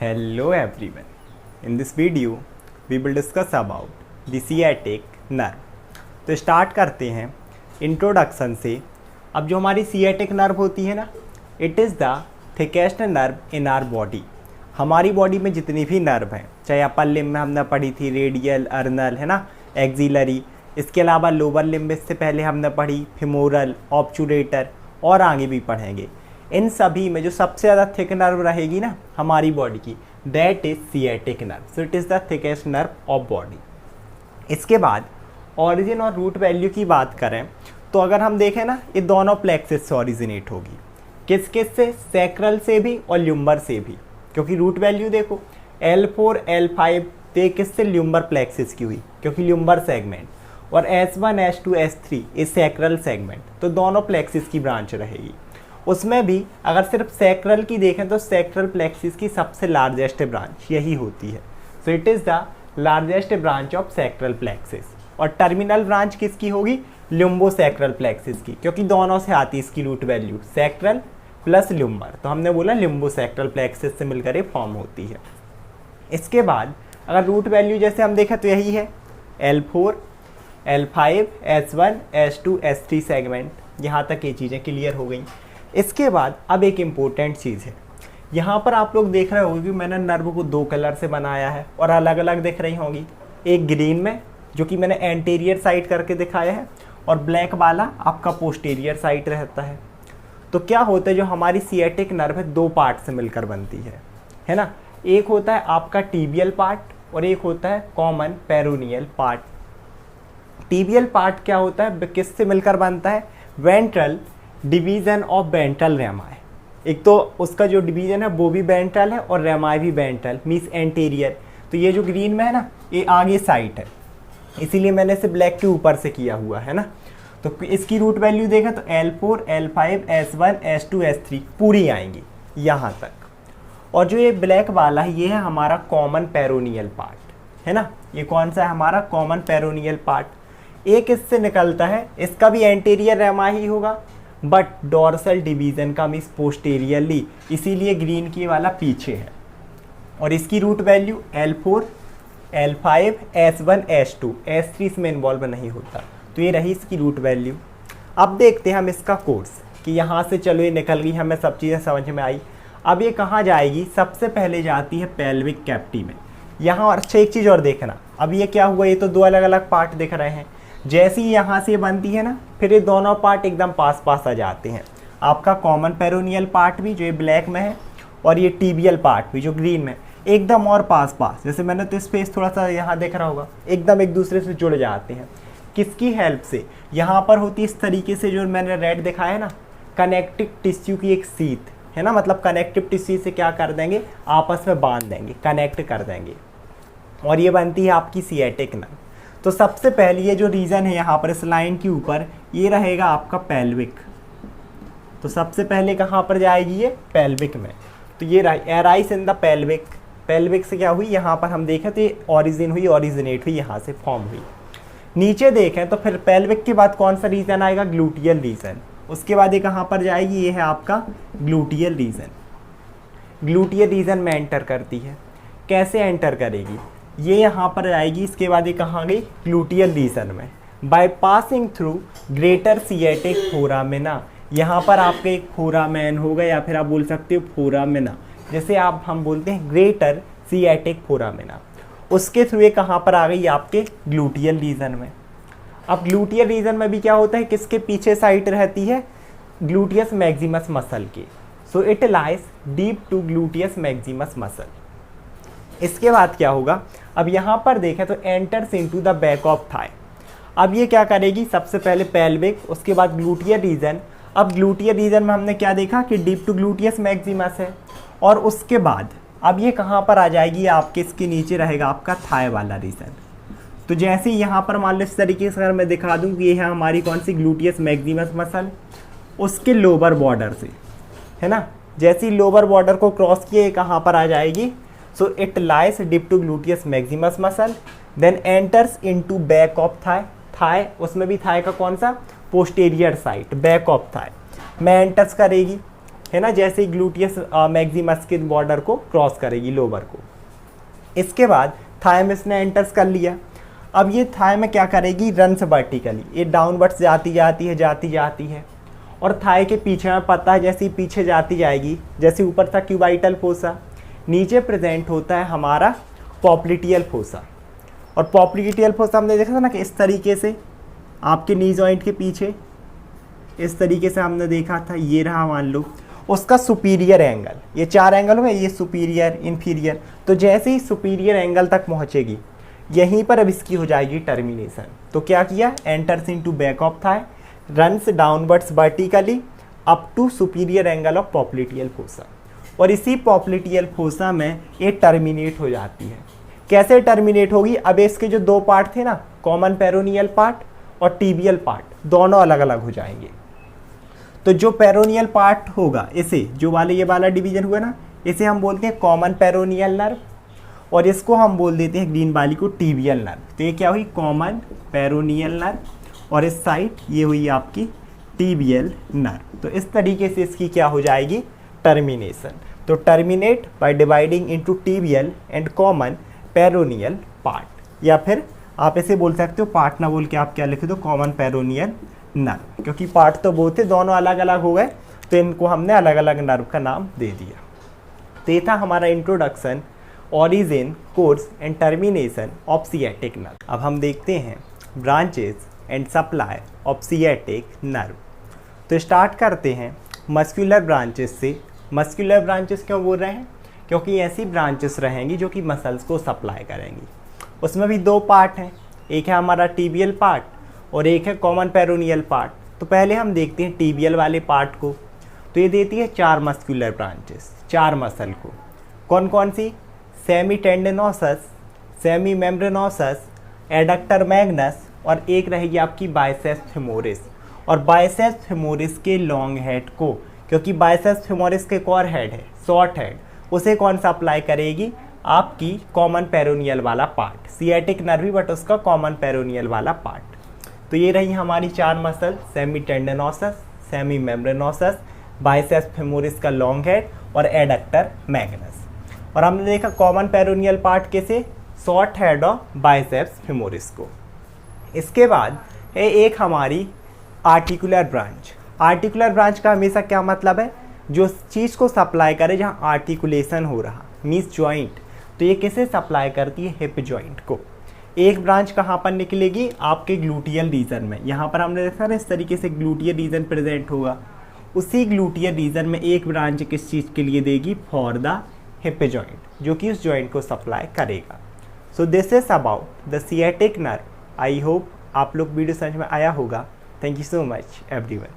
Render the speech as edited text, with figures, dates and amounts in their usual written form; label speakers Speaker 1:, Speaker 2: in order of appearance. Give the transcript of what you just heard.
Speaker 1: Hello everyone. In this video, we will discuss about the sciatic nerve. तो start करते हैं introduction से। अब जो हमारी sciatic nerve होती है ना, it is the thickest nerve in our body. हमारी बॉडी में जितनी भी नर्व हैं, चाहे अपर लिम्ब में हमने पढ़ी थी रेडियल, अर्नल, है ना, एक्सिलरी, इसके अलावा लोअर लिम्ब से पहले हमने पढ़ी फिमोरल, ऑब्चुरेटर और आगे भी पढ़ेंगे। इन सभी में जो सबसे ज़्यादा थिक नर्व रहेगी ना हमारी बॉडी की, that is sciatic nerve. So it is the thickest nerve of body. इसके बाद ऑरिजिन और रूट वैल्यू की बात करें तो अगर हम देखें ना, ये दोनों प्लेक्सिस से ऑरिजिनेट होगी। किस किस से? सैक्रल से भी और ल्यूम्बर से भी, क्योंकि रूट वैल्यू देखो L4 L5 ते किससे? ल्यूम्बर प्लेक्सिस की हुई, क्योंकि ल्यूम्बर सेगमेंट, और S1 S2 S3 इस सैक्रल सेगमेंट, तो दोनों प्लेक्सिस की ब्रांच रहेगी। उसमें भी अगर सिर्फ सैक्रल की देखें तो सैक्रल प्लेक्सिस की सबसे लार्जेस्ट ब्रांच यही होती है। सो it is the largest branch of sacral plexus. और टर्मिनल ब्रांच किसकी होगी? ल्यूम्बोसैक्रल प्लेक्सिस की, क्योंकि दोनों से आती है इसकी root value, sacral plus lumbar, तो हमने बोला ल्यूम्बोसैक्रल प्लेक्सिस से मिलकर ये फॉर्म होती है। इसके बाद अगर रूट वैल्यू जैसे हम देखें तो यही है L4 L5 S1 S2 S3 segment. यहाँ तक ये चीज़ें क्लियर हो गई। इसके बाद अब एक इम्पोर्टेंट चीज़ है, यहाँ पर आप लोग देख रहे होंगे कि मैंने नर्व को दो कलर से बनाया है और अलग अलग दिख रही होंगी। एक ग्रीन में जो कि मैंने एंटीरियर साइड करके दिखाया है, और ब्लैक वाला आपका पोस्टीरियर साइड रहता है। तो क्या होता है, जो हमारी सिएटिक नर्व है दो पार्ट से मिलकर बनती है ना। एक होता है आपका टीबियल पार्ट और एक होता है common peroneal part. Tibial part क्या होता है, किससे मिलकर बनता है? Ventral division of ventral रेमाई। एक तो उसका जो डिवीजन है वो भी वेंट्रल है और रेमाई भी वेंट्रल, मीन्स एंटीरियर। तो ये जो ग्रीन में है ना, ये आगे साइड है, इसीलिए मैंने इसे ब्लैक के ऊपर से किया हुआ है ना। तो इसकी रूट वैल्यू देखें तो L4 L5 S1 S2 S3 पूरी आएंगी यहाँ तक। और जो ये ब्लैक वाला है, ये है हमारा कॉमन पेरोनियल पार्ट, है ना। ये कौन सा है? हमारा कॉमन पेरोनियल पार्ट। एक इससे निकलता है, इसका भी एंटीरियर रेमाई ही होगा, बट डॉर्सल डिवीजन का मीन्स पोस्टेरियरली, इसीलिए ग्रीन की वाला पीछे है। और इसकी root value L4 L5 S1 S2 S3 इसमें इन्वॉल्व नहीं होता। तो ये रही इसकी रूट वैल्यू। अब देखते हैं हम इसका कोर्स, कि यहाँ से चलो ये निकल गई, हमें सब चीज़ें समझ में आई। अब ये कहाँ जाएगी? सबसे पहले जाती है पेल्विक कैविटी में। यहाँ और अच्छा एक चीज़ और देखना, अब ये क्या हुआ, ये तो दो अलग अलग पार्ट दिख रहे हैं। जैसी यहाँ से बनती है ना, फिर ये दोनों पार्ट एकदम पास पास आ जाते हैं। आपका कॉमन पेरोनियल पार्ट भी जो ये ब्लैक में है, और ये टीबियल पार्ट भी जो ग्रीन में, एकदम और पास पास, जैसे मैंने तो स्पेस थोड़ा सा यहाँ देख रहा होगा, एकदम एक दूसरे से जुड़ जाते हैं। किसकी हेल्प से? यहाँ पर होती है इस तरीके से, जो मैंने रेड दिखाया है ना, कनेक्टिव टिश्यू की एक सीट है ना, मतलब कनेक्टिव टिश्यू से क्या कर देंगे, आपस में बांध देंगे, कनेक्ट कर देंगे, और ये बनती है आपकी सिएटिक नर्व। तो सबसे पहले ये जो रीजन है यहाँ पर इस लाइन के ऊपर, ये रहेगा आपका पेल्विक। तो सबसे पहले कहाँ पर जाएगी? ये पेल्विक में। तो ये arise in the pelvic. Pelvic से क्या हुई, यहाँ पर हम देखें तो ये ऑरिजिन हुई, ऑरिजिनेट हुई, यहाँ से फॉर्म हुई। नीचे देखें तो फिर पेल्विक के बाद कौन सा रीजन आएगा? Gluteal region. उसके बाद ये कहाँ पर जाएगी? ये है आपका ग्लूटियल रीजन। ग्लूटियल रीजन में एंटर करती है। कैसे एंटर करेगी? ये यहाँ पर आएगी, इसके बाद ये कहाँ गई? ग्लूटियल रीजन में, by passing through greater sciatic foramina. यहाँ पर आपका एक फोरामेन होगा, या फिर आप बोल सकते हो फोरामिना, जैसे हम बोलते हैं ग्रेटर सिएटिक फोरामिना। उसके थ्रू ये कहाँ पर आ गई? आपके ग्लूटियल रीजन में। अब ग्लूटियल रीजन में भी क्या होता है, किसके पीछे साइड रहती है? ग्लूटियस मैक्सिमस मसल के। So it lies deep to gluteus maximus muscle. इसके बाद क्या होगा, अब यहाँ पर देखें तो enters into the back of thigh. अब ये क्या करेगी? सबसे पहले पेल्विक, उसके बाद ग्लूटियल रीजन। अब ग्लूटियल रीजन में हमने क्या देखा कि डीप टू ग्लूटियस मैक्सिमस है, और उसके बाद अब ये कहाँ पर आ जाएगी? आपके इसके नीचे रहेगा आपका थाई वाला रीजन। तो जैसे यहाँ पर मान लो इस तरीके से अगर मैं दिखा दूँ कि ये है हमारी कौन सी? ग्लूटियस मैक्सिमस मसल, उसके लोअर बॉर्डर से, है ना। जैसे ही लोअर बॉर्डर को क्रॉस किए, ये कहाँ पर आ जाएगी? So it lies deep to gluteus maximus muscle, then enters into back of thigh. Thigh, उसमें भी thigh का कौन सा? Posterior side, back of Thai में एंटर्स करेगी। है ना, जैसे ग्लूटियस मैक्सिमस के बॉर्डर को क्रॉस करेगी लोअर को। इसके बाद थाई में इसने एंटर्स कर लिया। अब ये थाई में क्या करेगी, रन्स वर्टिकली, ये डाउनवर्ड्स जाती जाती है और थाई के पीछे में पता है जैसे पीछे जाती जाएगी, जैसे ऊपर था क्यूबाइटल फोसा, नीचे प्रेजेंट होता है हमारा पॉप्लिटियल फोसा। और पॉप्लिटियल फोसा हमने देखा था ना कि इस तरीके से आपके नी जॉइंट के पीछे इस तरीके से हमने देखा था, ये रहा मान लो उसका सुपीरियर एंगल, ये 4 एंगल हुए, ये सुपीरियर इन्फीरियर, तो जैसे ही सुपीरियर एंगल तक पहुंचेगी यहीं पर अब इसकी हो जाएगी टर्मिनेशन। तो क्या किया, enters into back of thigh, runs downwards vertically up to superior angle of popliteal fossa, और इसी पॉप्लिटियल फोसा में ये टर्मिनेट हो जाती है। कैसे टर्मिनेट होगी, अब इसके जो 2 पार्ट थे ना, कॉमन पेरोनियल पार्ट और टीबियल पार्ट, दोनों अलग अलग हो जाएंगे। तो जो पेरोनियल पार्ट होगा, इसे जो वाले ये वाला डिवीजन हुआ ना, इसे हम बोलते हैं कॉमन पेरोनियल नर्व, और इसको हम बोल देते हैं ग्रीन वाली को टीबियल नर्व। तो ये क्या हुई, कॉमन पेरोनियल नर्व, और इस साइड ये हुई आपकी टीबियल नर्व। तो इस तरीके से इसकी क्या हो जाएगी, टर्मिनेशन। तो terminate by dividing into tibial and common peroneal part, या फिर आप इसे बोल सकते हो पार्ट ना बोल के आप क्या लिख दो, कॉमन पेरोनियल नर्व, क्योंकि पार्ट तो वो थे, दोनों अलग अलग हो गए तो इनको हमने अलग अलग नर्व का नाम दे दिया। तो ये था हमारा introduction, origin, course and termination of sciatic nerve. अब हम देखते हैं branches and supply of sciatic nerve. तो स्टार्ट करते हैं मस्कुलर ब्रांचेस से। मस्कुलर ब्रांचेस क्यों बोल रहे हैं, क्योंकि ऐसी ब्रांचेस रहेंगी जो कि मसल्स को सप्लाई करेंगी। उसमें भी 2 पार्ट हैं, एक है हमारा टीबियल पार्ट और एक है कॉमन पेरोनियल पार्ट। तो पहले हम देखते हैं टीबियल वाले पार्ट को। तो ये देती है 4 मस्कुलर ब्रांचेस, 4 मसल को। कौन कौन सी, सेमी टेंडनोसस, सेमी मेम्ब्रेनोसस, एडक्टर मैग्नस, और एक रहेगी आपकी बाइसेप्स फेमोरिस। और बाइसेप्स फेमोरिस के लॉन्ग हेड को, क्योंकि बाइसेप्स फेमोरिस के एक और हेड है, शॉर्ट हेड, उसे कौन सा अप्लाई करेगी, आपकी कॉमन पेरोनियल वाला पार्ट, सियाटिक नर्व भी बट उसका कॉमन पेरोनियल वाला पार्ट। तो ये रही हमारी 4 muscle, semitendinosus, semimembranosus, biceps femoris का लॉन्ग हेड और एडक्टर मैग्नस। और हमने देखा कॉमन पेरोनियल पार्ट कैसे, शॉर्ट हेड और बाइसेप्स फेमोरिस को। इसके बाद है एक हमारी आर्टिकुलर ब्रांच। आर्टिकुलर ब्रांच का हमेशा क्या मतलब है, जो चीज़ को सप्लाई करे जहाँ आर्टिकुलेशन हो रहा, मीन्स जॉइंट। तो ये किसे सप्लाई करती है, हिप जॉइंट को। एक ब्रांच कहाँ पर निकलेगी, आपके ग्लूटियल रीजन में। यहाँ पर हमने देखा ना इस तरीके से ग्लूटियल रीजन प्रेजेंट होगा, उसी ग्लूटियल रीजन में एक ब्रांच किस चीज़ के लिए देगी, फॉर द हिप जॉइंट, जो कि उस जॉइंट को सप्लाई करेगा। So this is about the sciatic nerve. I hope आप लोग वीडियो समझ में आया होगा। Thank you so much everyone.